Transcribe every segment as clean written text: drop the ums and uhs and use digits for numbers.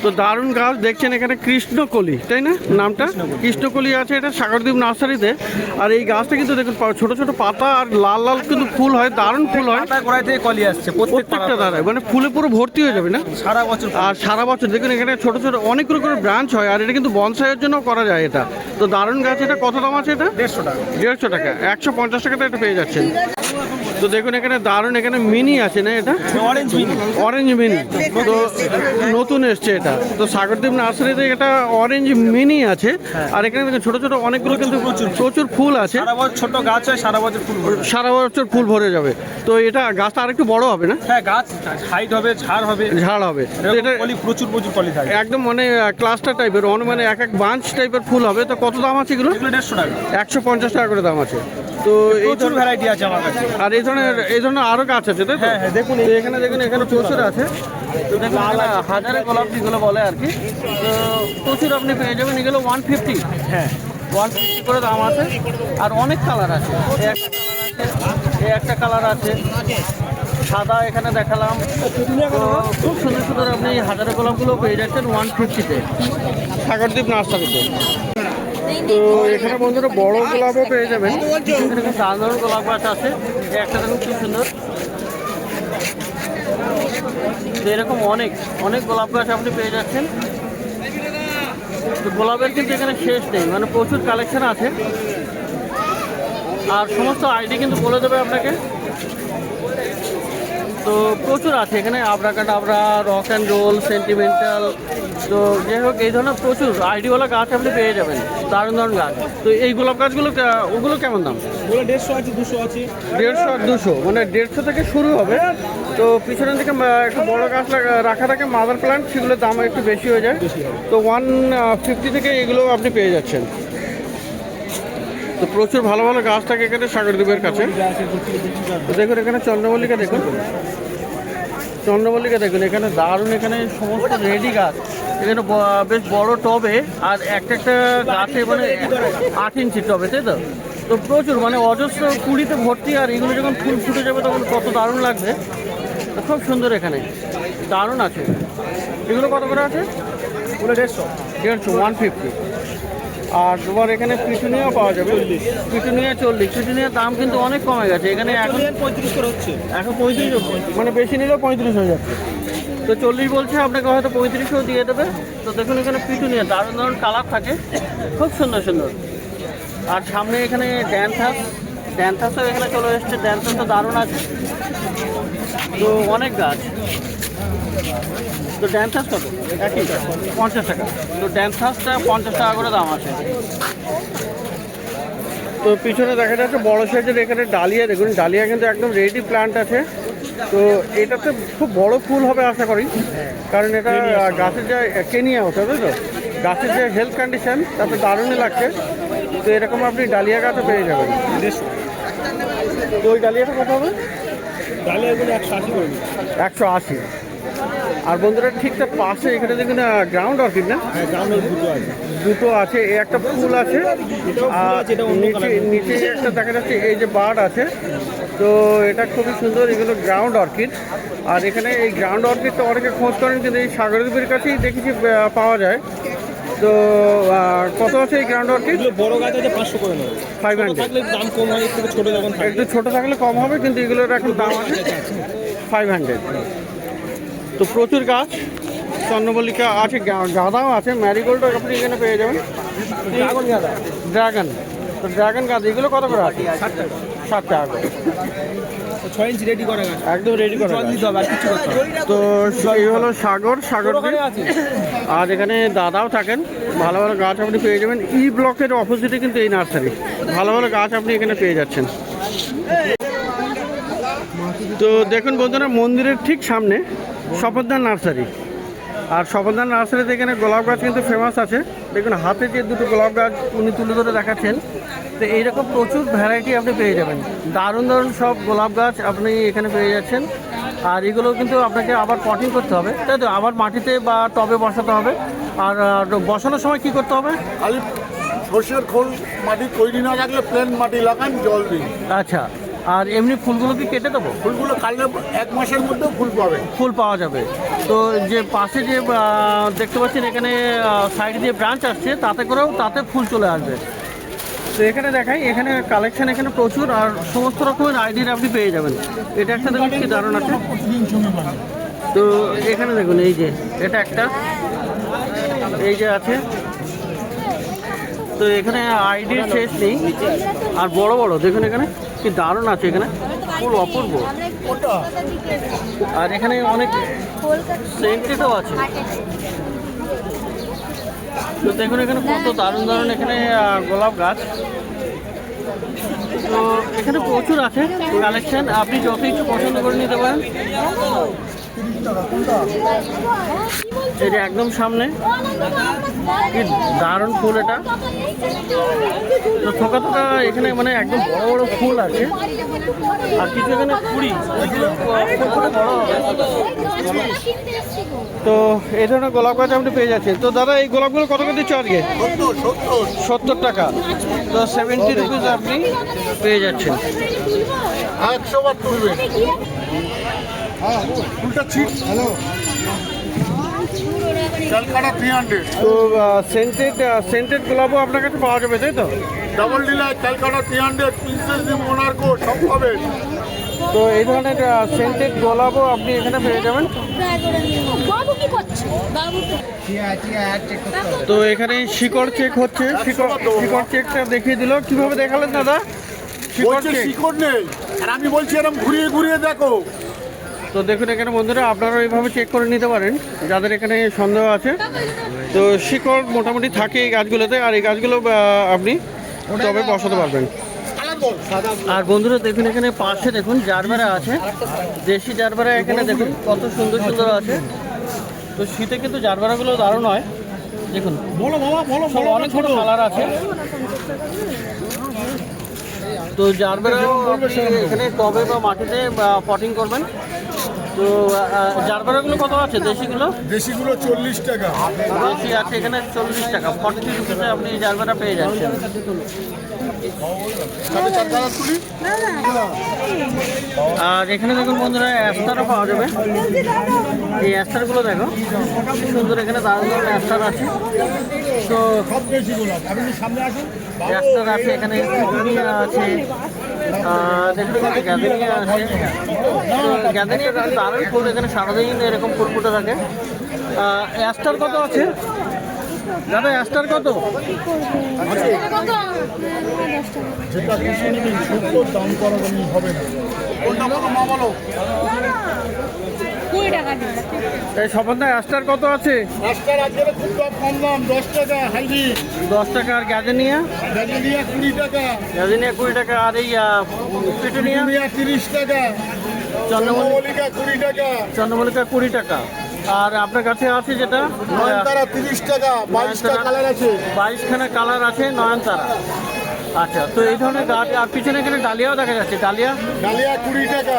তো দারুণ গাছ দেখছেন এখানে কৃষ্ণকলি, তাই না নামটা? কৃষ্ণকলি আছে এটা সাগরদ্বীপ নার্সারিতে। আর এই গাছটা কিন্তু দেখুন ছোট ছোট পাতা আর লাল লাল কিন্তু ফুল হয়, দারুণ ফুল হয়। গোড়ায় থেকে কলি আসছে প্রত্যেকটা দাঁড়ায়, মানে ফুলে পুরো ভর্তি হয়ে যাবে না সারা বছর। আর সারা বছর দেখুন এখানে ছোট ছোট অনেকগুলো করে ব্রাঞ্চ হয়। আর এটা কিন্তু বনসাইয়ের জন্য করা যায় এটা। তো দারুণ গাছ। এটা কত দাম আছে? এটা 150 টাকা। 150 টাকা, 150 টাকাতে এটা পেয়ে যাচ্ছেন। তো দেখুন এখানে দারুণ, এখানে মিনি আছে না? এটা অরেঞ্জ মিনি। অরেঞ্জ মিনি তো নতুন এসছে এটা। তো সাগরদ্বীপ নার্সারিতে এটা অরেঞ্জ মিনি আছে। আর এখানে দেখুন ছোট ছোট অনেকগুলো কিন্তু প্রচুর ফুল আছে। সারা বছর ছোট গাছ হয়, সারা বছর ফুল ভরে। সারা বছর ফুল ভরে যাবে। তো এটা গাছটা আরেকটু বড় হবে না? হ্যাঁ, গাছ হাইট হবে, ঝাড় হবে। ঝাড় হবে। তো এটা কলি প্রচুর কলি থাকে একদম মানে ক্লাস্টার টাইপের, মানে এক এক বাঞ্চ টাইপের ফুল হবে। তো কত দাম আছে এগুলো? 150 টাকা। 150 টাকা করে দাম আছে। তো এই প্রচুর ভ্যারাইটি আছে আমার কাছে। আর এই ধরনের আরো গাছ আছে, তাই তো? হ্যাঁ, দেখুন এখানে প্রচুর আছে। তো দেখুন হাজারে গোলাপ যেগুলো বলে আর কি। তো প্রচুর আপনি পেয়ে যাবেন। এগুলো 150। হ্যাঁ, 150 করে দাম আছে। আর অনেক কালার আছে। এই একটা কালার আছে সাদা, এখানে দেখালাম। তো খুব সুন্দর সুন্দর আপনি হাজারে গোলাপগুলো পেয়ে যাচ্ছেন 150-তে সাগরদ্বীপ নার্সারিতে। তো এখানে বন্ধুরা বড় গোলাপও পেয়ে যাবেন। এখানে সাধারণ গোলাপ গাছ আছে। একটা দেখুন খুব সুন্দর। তো এরকম অনেক গোলাপ গাছ আপনি পেয়ে যাচ্ছেন। তো গোলাপের কিন্তু এখানে শেষ নেই, মানে প্রচুর কালেকশন আছে। আর সমস্ত আইডি কিন্তু বলে দেবে আপনাকে। তো প্রচুর আছে এখানে, আবরাকাডাবরা, রক অ্যান্ড রোল, সেন্টিমেন্টাল। তো যাই হোক এই ধরনের প্রচুর আইডিওয়ালা গাছ আপনি পেয়ে যাবেন, দারুণ দারুণ গাছ। তো এই গোলাপ গাছগুলো ওগুলো কেমন দাম? ওগুলো 150 আছে, 200 আছে। 150 আর 200, মানে 150 থেকে শুরু হবে। তো পিছনের দিকে একটু বড় গাছ রাখা থাকে, মাদার প্ল্যান্ট, সেগুলোর দাম একটু বেশি হয়ে যায়। তো 150 থেকে এগুলো আপনি পেয়ে যাচ্ছেন। তো প্রচুর ভালো ভালো গাছ থাকে এখানে সাগরদ্বীপের কাছে। দেখুন এখানে চন্দ্রমল্লিকা দেখুন এখানে দারুণ, এখানে সমস্ত রেডি গাছ। এখানে বেশ বড় টবে, আর একটা গাছে মানে 8 ইঞ্চি টবে, তাই তো? তো প্রচুর মানে অজস্র কুড়িতে ভর্তি। আর এগুলো যখন ফুল ফুটে যাবে তখন কত দারুণ লাগবে। তো খুব সুন্দর, এখানে দারুণ আছে। এগুলো কত করে আছে? ওগুলো 150। 150। আর তোমার এখানে পিটুনিয়াও পাওয়া যাবে। পিটুনিয়া 40। পিটুনিয়ার দাম কিন্তু অনেক কমে গেছে এখানে। এখন 35 করে হচ্ছে। এখন 35, মানে বেশি নিলেও 35 হয়ে যাচ্ছে। তো 40 বলছে, আপনাকে হয়তো 35ও দিয়ে দেবে। তো দেখুন এখানে পিটুনিয়া দারুণ দারুণ কালার থাকে, খুব সুন্দর সুন্দর। আর সামনে এখানে ড্যান্থাসও এখানে চলে এসছে। ড্যান্থাসও দারুণ আছে। তো অনেক গাছ। তো ড্যান্থাস কত? 50 টাকা। তো ড্যান্থাসটা 50 টাকা করে দাম আছে। তো পিছনে দেখা যাচ্ছে বড় সাইজের এখানে ডালিয়া। দেখুন ডালিয়া কিন্তু একদম রেডি প্ল্যান্ট আছে। তো এটাতে খুব বড় ফুল হবে আশা করি, কারণ এটা গাছের যে কেনিয়া হতে হবে। তো গাছের যে হেলথ কন্ডিশন তাতে দারুণই লাগছে। তো এরকম আপনি ডালিয়া গাছও পেয়ে যাবেন। তো ওই ডালিয়াটা কত হবে? ডালিয়াগুলো 180 করে। 180। আর বন্ধুরা ঠিক তার পাশে এখানে দেখুন গ্রাউন্ড অর্কিড না? দুটো আছে। এই একটা ফুল আছে, আর নিচে একটা দেখা যাচ্ছে এই যে বার্ড আছে। তো এটা খুবই সুন্দর। এগুলো গ্রাউন্ড অর্কিড। আর এখানে এই গ্রাউন্ড অর্কিডটা অনেকে খোঁজ করেন, কিন্তু এই সাগরদ্বীপের কাছেই দেখেছি পাওয়া যায়। তো কত আছে এই গ্রাউন্ড অর্কিড? বড় গাছ আছে 500 করে নেবে। 500। দাম কম হয়, একটু ছোট যখন একটু ছোটো থাকলে কম হবে, কিন্তু এগুলোর এখন দাম আছে 500। তো প্রচুর গাছ, চন্দ্রমল্লিকা আছে, গাঁদাও আছে, ম্যারিগোল্ডও আপনি এখানে পেয়ে যাবেন। ড্রাগন। তো ড্রাগন গাছ এগুলো কত করে আছে? 60 টাকা করে। 6 ইঞ্চি রেডি করা গাছ, একদম রেডি করা গাছ। তো এই হলো সাগরদ্বীপ। আর এখানে দাদাও থাকেন। ভালো ভালো গাছ আপনি পেয়ে যাবেন। ব্লকের অপোজিটে কিন্তু এই নার্সারি। ভালো ভালো গাছ আপনি এখানে পেয়ে যাচ্ছেন। তো দেখুন বন্ধুরা, মন্দিরের ঠিক সামনে স্বপনদার নার্সারি। আর স্বপনদার নার্সারিতে এখানে গোলাপ গাছ কিন্তু ফেমাস আছে। দেখুন হাতে যে দুটো গোলাপ গাছ উনি তুলে ধরে দেখাচ্ছেন। তো এইরকম প্রচুর ভ্যারাইটি আপনি পেয়ে যাবেন। দারুণ দারুণ সব গোলাপ গাছ আপনি এখানে পেয়ে যাচ্ছেন। আর এগুলো কিন্তু আপনাকে আবার পটিং করতে হবে, তাই তো? আবার মাটিতে বা টবে বসাতে হবে। আর বসানোর সময় কি করতে হবে? খালি সর্ষের খোল মাটি তৈরি না থাকলে প্লেন মাটি লাগান, জল দিন। আচ্ছা। আর এমনি ফুলগুলো কি কেটে দেবো? ফুলগুলো কাটলে 1 মাসের মধ্যে ফুল পাবে। ফুল পাওয়া যাবে। তো যে পাশে যে দেখতে পাচ্ছেন এখানে সাইড দিয়ে ব্রাঞ্চ আসছে, তাতে ফুল চলে আসবে। তো এখানে দেখাই, এখানে কালেকশন এখানে প্রচুর, আর সমস্ত রকমের আইডির আপনি পেয়ে যাবেন। এটা একটা দেখুন কি দারুণ আছে। তো এখানে দেখুন এই যে এটা একটা, এই যে আছে। তো এখানে আইডির শেষ নেই, আর বড় বড় দেখুন এখানে কি দারুণ আছে, এখানে ফুল অপূর্ব। আর এখানে অনেক সেন্টেডও আছে। তো দেখুন এখানে কত দারুণ দারুণ এখানে গোলাপ গাছ। তো এখানে প্রচুর আছে কালেকশন, আপনি যত কিছু পছন্দ করে নিতে পারেন। এই যে একদম সামনে কি দারুণ ফুল এটা। তো থোকা থোকা এখানে মানে একদম বড় বড় ফুল আছে, আর কিছু এখানে কুড়ি বড় হবে। তো এই ধরনের গোলাপ গাছ আপনি পেয়ে যাচ্ছেন। তো দাদা এই গোলাপগুলো কত করে দিচ্ছ আজকে? 70 টাকা। তো 70 রুপিস আপনি পেয়ে যাচ্ছেন। 100 বার তুলবে ফুলটা ছিট। হ্যালো ক্যালকাটা 300। তো সেন্টেড গোলাপও আপনার কাছে পাওয়া যাবে, তাই তো? ডাবল ডিলার ক্যালকাটা 300, প্রিন্সেস দি মোনার্কো সব পাবে। তো এই ধরনের সেন্টেড গোলাপও আপনি এখানে পেয়ে যাবেন। বাবু কি করছে? বাবু তো এখানে শিকড় চেক হচ্ছে, শিকড় চেকটা দেখিয়ে দিল। কিভাবে দেখালেন দাদা? শিকড় বলছে চেক। শিকড় নেই, আর আমি বলছি এরকম ঘুরিয়ে ঘুরিয়ে দেখো। তো দেখুন এখানে বন্ধুরা, আপনারা এইভাবে চেক করে নিতে পারেন যাদের এখানে সন্দেহ আছে। তো শিকড় মোটামুটি থাকে এই গাছগুলোতে, আর এই গাছগুলো আপনি টবে বসাতে পারবেন। আর বন্ধুরা দেখুন এখানে পাশে দেখুন জারবেরা আছে, দেশি জারবেরা এখানে দেখুন কত সুন্দর সুন্দর আছে। তো শীতে কিন্তু জারবেরাগুলো দারুণ হয়। দেখুন সব অনেক ছোটো কালার আছে। তো জারবেরাও আপনি এখানে টবে বা মাটিতে পটিং করবেন। তো জারবেরাগুলো কত আছে দেশিগুলো? দেশিগুলো 40 টাকা। দেশি আছে এখানে 40 টাকা, 40 রুপিসে আপনি জারবেরা পেয়ে যাচ্ছেন। আর এখানে দেখুন বন্ধুরা অ্যাস্টারও পাওয়া যাবে। এই অ্যাস্টারগুলো দেখো কি সুন্দর, এখানে দারুণ দারুণ অ্যাস্টার আছে। তো অ্যাস্টার আছে এখানে, কমিনিয়া আছে, দেখুন এখানে গ্যাদেনিয়া আছে। তো গ্যাদেনিয়া কিন্তু দারুণ ফুল, এখানে সারাদিন এরকম ফুল ফুটে থাকে। অ্যাস্টার কত আছে দাদা? অ্যাস্টার কত? যেটা কিছু নেবেন সত্তর, দাম করা হবে না। কোনটা বলো মা বলো? 20 টাকা দিন। এই স্বপনদা অ্যাস্টার কত আছে? আজকাল আজকে খুব কম দাম, 10 টাকা হাইলি। 10 টাকা। আর গ্যাদেনিয়া? গ্যালেরিয়া 20 টাকা। গ্যাদেনিয়া 20 টাকা। আর এই পিটুনিয়া? 30 টাকা। চন্দ্রমল্লিকা 20 টাকা। চন্দ্রমল্লিকা 20 টাকা। আর আপনার কাছে আছে যেটা নয়নতারা 30 টাকা, 22টা কালার আছে। 22খানা কালার আছে নয়নতারা। আচ্ছা, তো এই ধরনের গাছ। আর পিছনে এখানে ডালিয়াও দেখা যাচ্ছে। ডালিয়া 20 টাকা।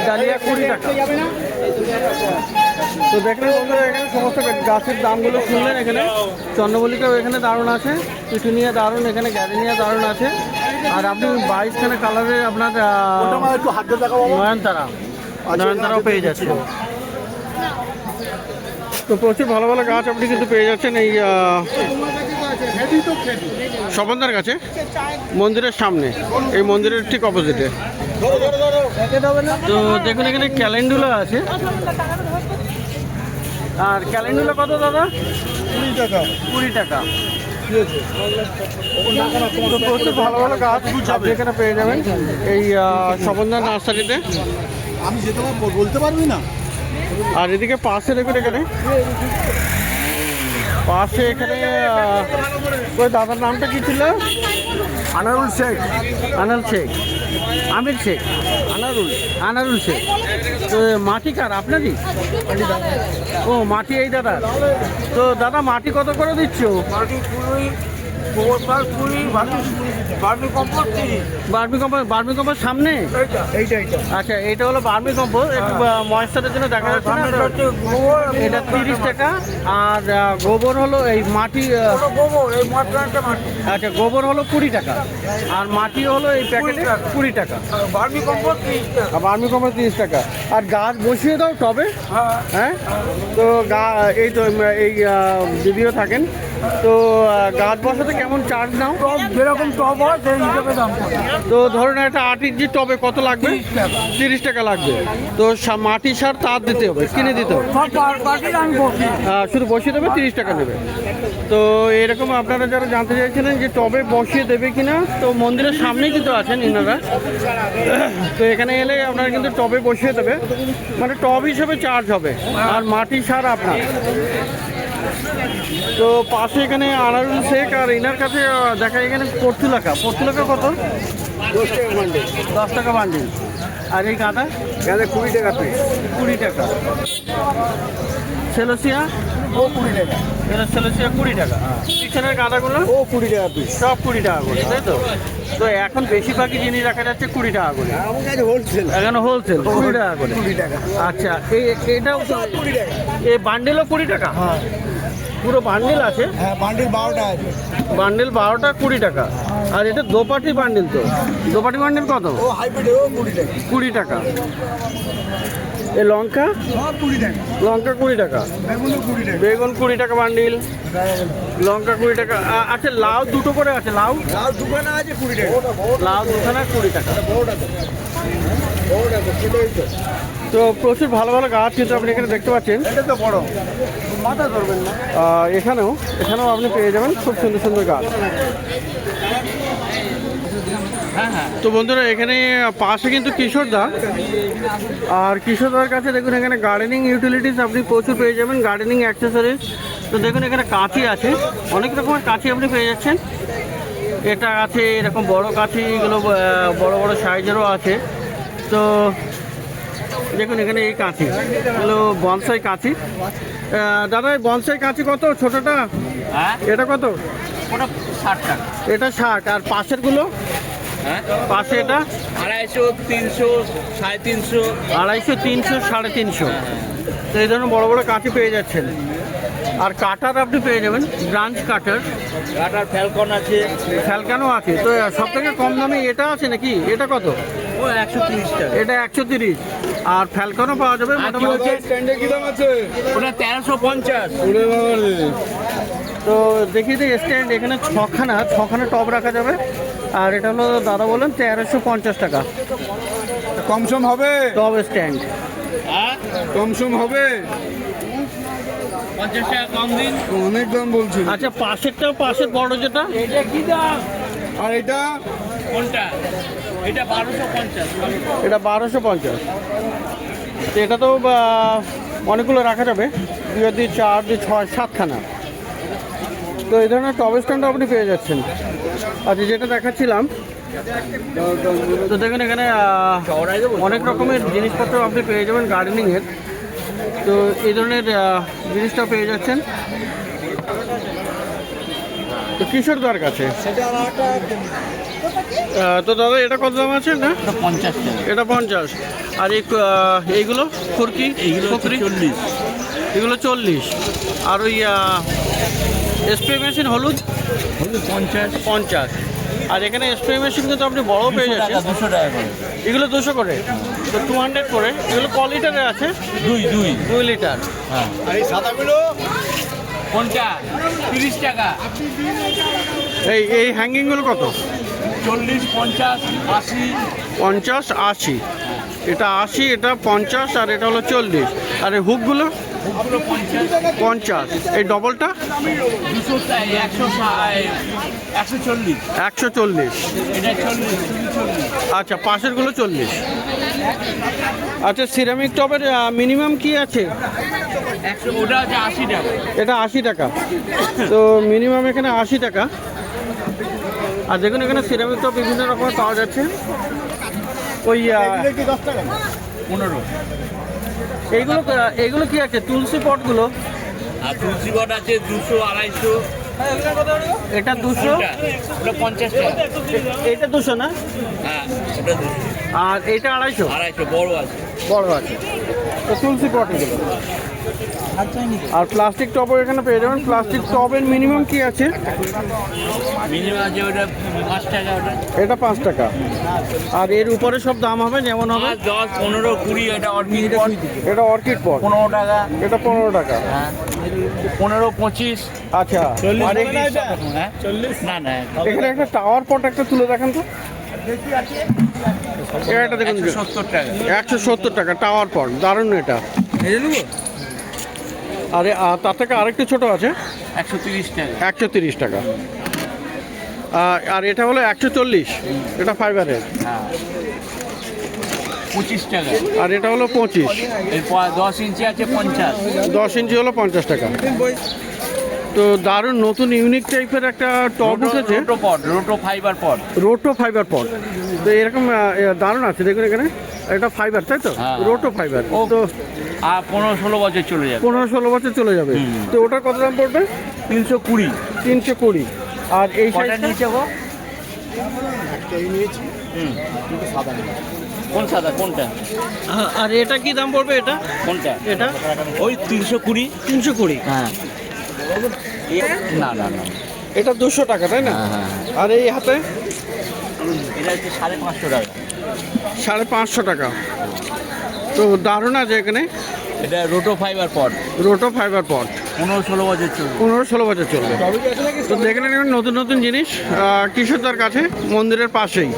ডালিয়া 20 টাকা। তো দেখলেন বন্ধুরা এখানে সমস্ত গাছের দামগুলো শুনলেন। এখানে চন্দ্রমল্লিকাও এখানে দারুণ আছে, পিটুনিয়া দারুণ, এখানে গ্যাদেনিয়া দারুণ আছে। আর আপনি 22খানা কালারের আপনার একটু হাতে দেখাবো। নয়নতারাও পেয়ে যাচ্ছেন। তো প্রচুর ভালো ভালো গাছ আপনি কিন্তু পেয়ে যাচ্ছেন এই স্বপনদার কাছে, মন্দিরের সামনে, এই মন্দিরের ঠিক অপোজিটে। তো দেখুন এখানে ক্যালেন্ডুলা আছে। আর ক্যালেন্ডুলা কত দাদা? 20 টাকা। 20 টাকা। তো প্রচুর ভালো ভালো গাছ আপনি এখানে পেয়ে যাবেন এই স্বপনদার নার্সারিতে। আমি যেতে বলতে পারবি না। আর এদিকে পাশে দেখুন এখানে পাশে এখানে ওই দাদার নামটা কি ছিল? আনারুল শেখ। আনাল শেখ, আমির শেখ, আনারুল শেখ। তো মাটি কার? আপনারই? ও মাটি এই দাদা। তো দাদা মাটি কত করে দিচ্ছ? বার্মি কম্পোস্ট সামনে। আচ্ছা, এটা হলো বার্মি কম্পোস্ট, একটু ময়েশ্চারের জন্য দেখা যাচ্ছে না তো। এটা 30 টাকা। আর গোবর হলো এই মাটি, আচ্ছা গোবর হলো 20 টাকা, আর মাটি হলো এই প্যাকেটে 20 টাকা। বার্মি কম্পোস্ট 30 টাকা। আর গাছ বসিয়ে দাও টবে। হ্যাঁ, তো এই তো এই দিদিও থাকেন, তো গাছ বসাতে কেমন চার্জ নাও? যেরকম টপ হয় সেই হিসেবে দাম পড়ে। তো ধরুন একটা 8 ইঞ্চি টবে কত লাগবে? 30 টাকা লাগবে। তো মাটি সার তার দিতে হবে, কিনে দিতে হবে। শুধু বসিয়ে দেবে, 30 টাকা নেবে। তো এরকম আপনারা যারা জানতে চাইছিলেন যে টবে বসিয়ে দেবে কিনা, তো মন্দিরের সামনেই কিন্তু আছেন ইনারা। তো এখানে এলে আপনারা কিন্তু টবে বসিয়ে দেবে, মানে টব হিসেবে চার্জ হবে, আর মাটি সার আপনার। তো পাশে এখানে আনারুল শেখ, আর এনার কাছে দেখা এখানে পর্তুলাকা কত? 10 টাকা বান্ডিল। আর এই গাঁদা 20 টাকা পিস। 20 টাকা। সেলোসিয়া 20 টাকা। এটা সেলোসিয়া 20 টাকা। পিছনের গাঁদাগুলো 20 টাকা পিস। সব 20 টাকা করে, তাই তো? তো এখন বেশিরভাগই জিনিস রাখা যাচ্ছে 20 টাকা করে। হোলসেল। এখানে হোলসেল 20 টাকা করে। 20 টাকা। আচ্ছা, এটাও 20 টাকা। এই বান্ডেলও 20 টাকা? হ্যাঁ পুরো বান্ডেল আছে? হ্যাঁ, বান্ডিল 12টা আছে। বান্ডেল 12টা 20 টাকা। আর এটা দোপাটি বান্ডেল, তো দোপাটি বান্ডেল কত? ও হাইব্রিড, ও 20 টাকা। 20 টাকা। এই লঙ্কা? সব 20 টাকা। লঙ্কা 20 টাকা। বেগুনও 20 টাকা। বেগুন 20 টাকা বান্ডিল। লঙ্কা 20 টাকা। আচ্ছা, লাউ দুটো করে আছে? লাউ লাউ দুখানা আছে 20 টাকা। লাউ দুখানা 20 টাকা। বড়টা সেটাই তো। তো প্রচুর ভালো ভালো গাছ কিন্তু আপনি এখানে দেখতে পাচ্ছেন। এটা তো বড়, মাথা ধরবেন না। এখানেও আপনি পেয়ে যাবেন খুব সুন্দর সুন্দর গাছ। তো বন্ধুরা, এখানে পাশে কিন্তু কিশোরদা, আর কিশোরদার কাছে দেখুন এখানে গার্ডেনিং ইউটিলিটিস আপনি প্রচুর পেয়ে যাবেন, গার্ডেনিং অ্যাক্সেসরিজ। তো দেখুন এখানে কাঁচি আছে, অনেক রকমের কাঁচি আপনি পেয়ে যাচ্ছেন। এটা আছে এরকম বড় কাঁচি, এগুলো বড় বড় সাইজেরও আছে। তো দেখুন এখানে এই কাঁচি, এগুলো বনসাই কাঁচি। দাদা, এই বনসাই কাঁচি কত? ছোটটা এটা কত? ওটা 60 টাকা। এটা 60। আর পাশেরগুলো? পাশে এটা 250, 300, 350। 250, 300, 350। তো এই ধরনের বড় বড় কাঁচি পেয়ে যাচ্ছেন। আর কাটার আপনি পেয়ে যাবেন, ব্রাঞ্চ কাটার। ফ্যালকন আছে। ফ্যালকানও আছে। তো সব থেকে কম দামে এটা আছে নাকি? এটা কত? ও 130 টাকা। এটা 130। আর ফ্যালকানও পাওয়া যাবে মোটামুটি। স্ট্যান্ডে কি দাম আছে? ওটা 1350। ওরে বাবা রে। তো দেখিয়ে দিই স্ট্যান্ড, এখানে ছখানা টব রাখা যাবে। আর এটা হলো দাদা বলেন 1350 টাকা কমসম হবে? টব স্ট্যান্ড। কমসম হবে? 50 টাকা কম দিন। অনেক দাম বলছি। আচ্ছা, পাশের বড় যেটা, এটা কি দাম? আর এটা কোনটা? এটা 1250। এটা 1250। তো এটা তো অনেকগুলো রাখা যাবে, 2 দিয়ে 4 দিয়ে 6 7খানা। তো এই ধরনের টব স্ট্যান্ডও আপনি পেয়ে যাচ্ছেন। আচ্ছা, যেটা দেখাচ্ছিলাম, তো দেখুন এখানে অনেক রকমের জিনিসপত্র আপনি পেয়ে যাবেন গার্ডেনিংয়ের। তো এই ধরনের জিনিসটা পেয়ে যাচ্ছেন তো কিশোরদার কাছে। তো দাদা, এটা কত দাম আছে? না, 50 টাকা। এটা 50। আর এইগুলো খুরকি, এইগুলো 40। এগুলো 40। আর ওই স্প্রে মেশিন হলুদ 50। আর এখানে স্প্রে মেশিন কিন্তু আপনি বড় পেয়ে যাচ্ছেন 200 টাকা করে। এগুলো 200 করে, তো 200 করে। এগুলো ক লিটারে আছে? 2 লিটার। হ্যাঁ। আর এই সাদাগুলো কোনটা? 30 টাকা। এই হ্যাঙ্গিংগুলো কত? 40, 50, 80। 50, 80। এটা 80, এটা 50, আর এটা হলো 40। আর এই হুকগুলো? ওগুলো 50। এই ডবলটা? 200 টাকা। 140। 140। এটা 40। আচ্ছা, পাশেরগুলো 40। আচ্ছা, সিরামিক টবের মিনিমাম কি আছে? 100। ওটা আছে 80 টাকা। এটা 80 টাকা। তো মিনিমাম এখানে 80 টাকা। আর দেখুন এখানে সিরামিক টব বিভিন্ন রকমের পাওয়া যাচ্ছে। ওই কি 10 টাকা? 15। এইগুলো কি আছে? তুলসী পটগুলো? আর তুলসী বট আছে 200, 250। এটা 200, ওটা 50 টাকা। এটা 200 না? হ্যাঁ, ওটা 200। আর এটা 250 250 বড় আছে। বড় আছে। তো তুলসী পট এগুলো। আর প্লাস্টিক টবও এখানে পেয়ে যাবেন। প্লাস্টিক টবের মিনিমাম কি আছে? মিনিমাম আছে ওটা 5 টাকা ওটা। এটা 5 টাকা। আর এর উপরে সব দাম হবে যেমন হবে? 10, 15, 20 এটা অর্কিড পট। এটা অর্কিড পট 15 টাকা। এটা 15 টাকা। হ্যাঁ, 15, 25। আচ্ছা। আর এই হ্যাঁ 40 না না এখানে একটা টাওয়ার পট একটা তুলে দেখেন তো। এটা দেখুন 170 টাকা। 170 টাকা টাওয়ার পট, দারুণ এটা। আরে তার থেকে আরেকটু ছোট আছে 130 টাকা। 130 টাকা। আর এটা হলো 140, এটা ফাইবারের। হ্যাঁ 25 টাকা। আর এটা হলো 25। এরপর 10 ইঞ্চি আছে 50। 10 ইঞ্চি হলো 50 টাকা। তো দারুণ নতুন ইউনিক টাইপের একটা টব উঠেছে, রোটো পট, রোটো ফাইবার পট। রোটো ফাইবার পট। তো এরকম দারুণ আছে দেখুন এখানে। এটা ফাইবার তাই তো? হ্যাঁ। রোটো ফাইবার। ও। তো আর 15-16 বছর চলে যাবে। 15-16 বছর চলে যাবে। তো ওটার কত দাম পড়বে? 320। 320। আর এই কটা সাইজটা? নিয়েছে গো? কোন সাদা কোনটা? আর এটা কি দাম পড়বে এটা? কোনটা? এটা ওই 320। 320। হ্যাঁ। না না না, এটা 200 টাকা তাই না? হ্যাঁ, হ্যাঁ। আর এই হাতে এটা হচ্ছে 550 টাকা। 550 টাকা। তো দারুণ আছে এখানে এটা রোটো ফাইবার পট, রোটো ফাইবার পট। 15-16 বছর চলবে। 15-16 বছর চলবে। তো দেখে নেবেন নতুন নতুন জিনিস কিশোরদার কাছে, মন্দিরের পাশেই।